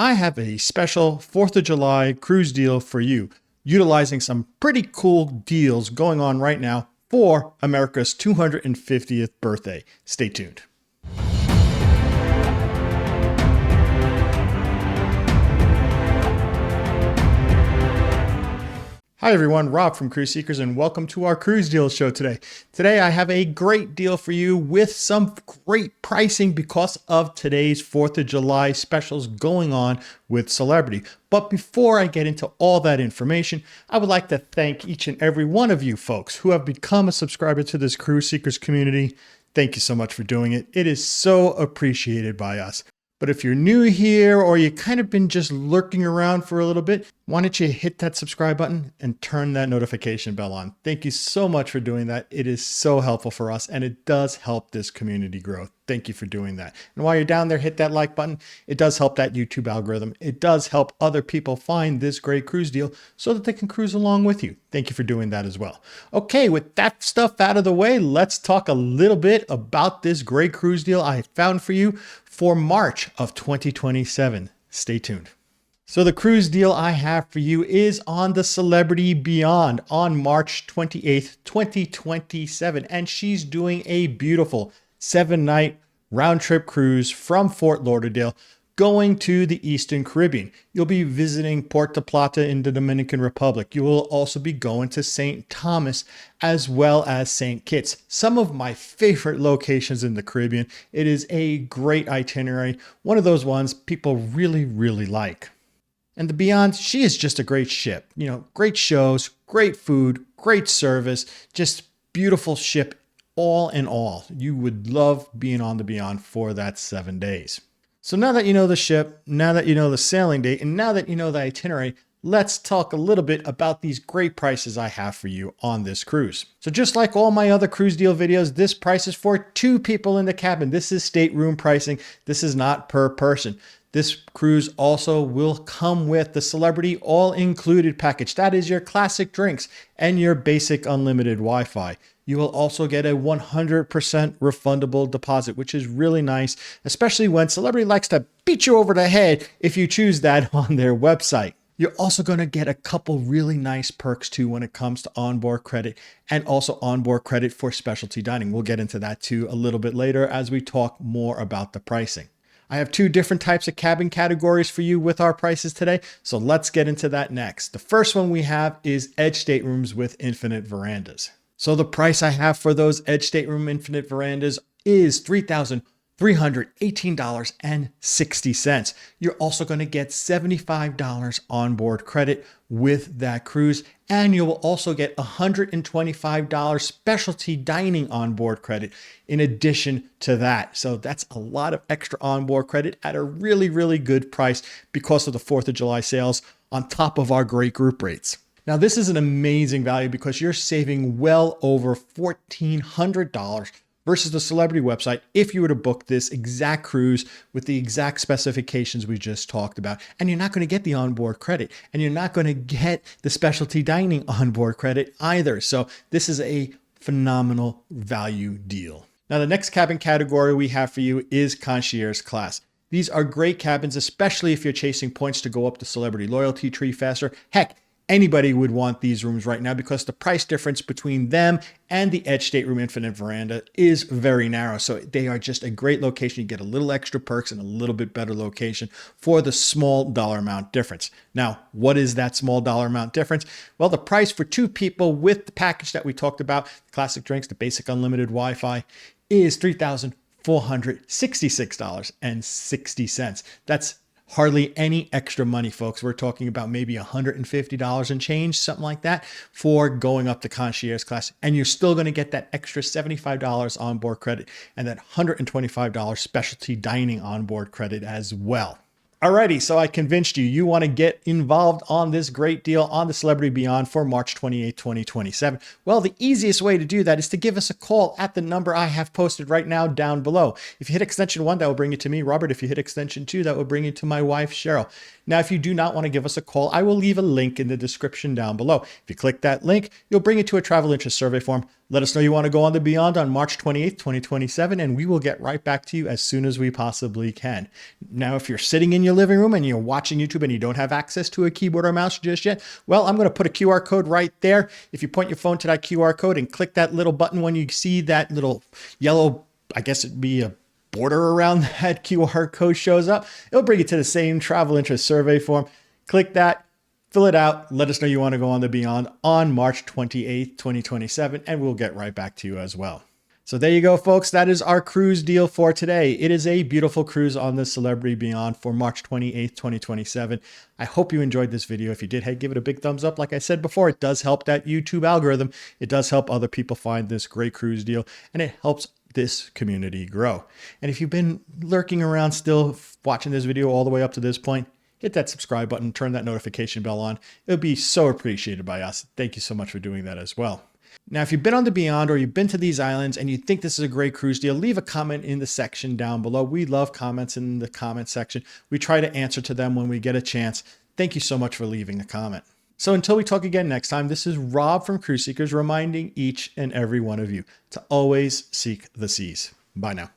I have a special 4th of July cruise deal for you, utilizing some pretty cool deals going on right now for America's 250th birthday. Stay tuned. Hi everyone, Rob from Cruise Sea-Kers, and welcome to our cruise deal show today. Today I have a great deal for you with some great pricing because of today's 4th of July specials going on with Celebrity. But before I get into all that information, I would like to thank each and every one of you folks who have become a subscriber to this Cruise Seekers community. Thank you so much for doing it. It is so appreciated by us. But if you're new here or you kind of been just lurking around for a little bit, why don't you hit that subscribe button and turn that notification bell on? Thank you so much for doing that. It is so helpful for us and it does help this community grow. Thank you for doing that. And while you're down there, hit that like button. It does help that YouTube algorithm. It does help other people find this great cruise deal so that they can cruise along with you. Thank you for doing that as well. Okay, with that stuff out of the way, let's talk a little bit about this great cruise deal I found for you for March of 2027. Stay tuned. So the cruise deal I have for you is on the Celebrity Beyond on March 28th, 2027. And she's doing a beautiful 7-night round trip cruise from Fort Lauderdale going to the Eastern Caribbean. You'll be visiting Puerto, Plata in the Dominican Republic. You will also be going to St. Thomas as well as St. Kitts, some of my favorite locations in the Caribbean. It is a great itinerary, one of those ones people really, really like. And the Beyond, she is just a great ship. You know, great shows, great food, great service, just beautiful ship all in all. You would love being on the Beyond for that 7 days. So now that you know the ship, now that you know the sailing date, and now that you know the itinerary, let's talk a little bit about these great prices I have for you on this cruise. So just like all my other cruise deal videos, this price is for 2 people in the cabin. This is stateroom pricing. This is not per person. This cruise also will come with the Celebrity all-included package. That is your classic drinks and your basic unlimited Wi-Fi. You will also get a 100% refundable deposit, which is really nice, especially when Celebrity likes to beat you over the head if you choose that on their website. You're also going to get a couple really nice perks too when it comes to onboard credit and also onboard credit for specialty dining. We'll get into that too a little bit later as we talk more about the pricing. I have 2 different types of cabin categories for you with our prices today, so let's get into that next. The first one we have is Edge Staterooms with infinite verandas. So the price I have for those Edge Stateroom infinite verandas is $3,318.60. You're also going to get $75 onboard credit with that cruise, and you will also get $125 specialty dining onboard credit in addition to that. So that's a lot of extra onboard credit at a really, really good price because of the 4th of July sales on top of our great group rates. Now, this is an amazing value because you're saving well over $1,400 versus the Celebrity website if you were to book this exact cruise with the exact specifications we just talked about. And you're not going to get the onboard credit, and you're not going to get the specialty dining onboard credit either. So this is a phenomenal value deal. Now, the next cabin category we have for you is Concierge class. These are great cabins, especially if you're chasing points to go up the Celebrity loyalty tree faster. Heck, anybody would want these rooms right now because the price difference between them and the Edge Stateroom Infinite Veranda is very narrow. So they are just a great location. You get a little extra perks and a little bit better location for the small dollar amount difference. Now, what is that small dollar amount difference? Well, the price for 2 people with the package that we talked about, the classic drinks, the basic unlimited Wi-Fi, is $3,466.60. That's hardly any extra money, folks. We're talking about maybe $150 and change, something like that, for going up the Concierge class. And you're still going to get that extra $75 onboard credit and that $125 specialty dining onboard credit as well. Alrighty, so I convinced you, you want to get involved on this great deal on the Celebrity Beyond for March 28, 2027. Well, the easiest way to do that is to give us a call at the number I have posted right now down below. If you hit extension 1, that will bring you to me, Robert. If you hit extension 2, that will bring you to my wife, Sheryl. Now, if you do not want to give us a call, I will leave a link in the description down below. If you click that link, you'll bring you to a travel interest survey form. Let us know you want to go on the Beyond on March 28th, 2027, and we will get right back to you as soon as we possibly can. Now, if you're sitting in your living room and you're watching YouTube and you don't have access to a keyboard or mouse just yet, well, I'm going to put a QR code right there. If you point your phone to that QR code and click that little button when you see that little yellow, I guess it'd be a border around that QR code shows up, it'll bring you to the same travel interest survey form. Click that. Fill it out. Let us know you want to go on the Beyond on March 28th, 2027, and we'll get right back to you as well. So there you go, folks. That is our cruise deal for today. It is a beautiful cruise on the Celebrity Beyond for March 28th, 2027. I hope you enjoyed this video. If you did, hey, give it a big thumbs up. Like I said before, it does help that YouTube algorithm. It does help other people find this great cruise deal, and it helps this community grow. And if you've been lurking around still watching this video all the way up to this point, hit that subscribe button, turn that notification bell on. It would be so appreciated by us. Thank you so much for doing that as well. Now, if you've been on the Beyond or you've been to these islands and you think this is a great cruise deal, leave a comment in the section down below. We love comments in the comment section. We try to answer to them when we get a chance. Thank you so much for leaving a comment. So until we talk again next time, this is Rob from Cruise Seekers reminding each and every one of you to always seek the seas. Bye now.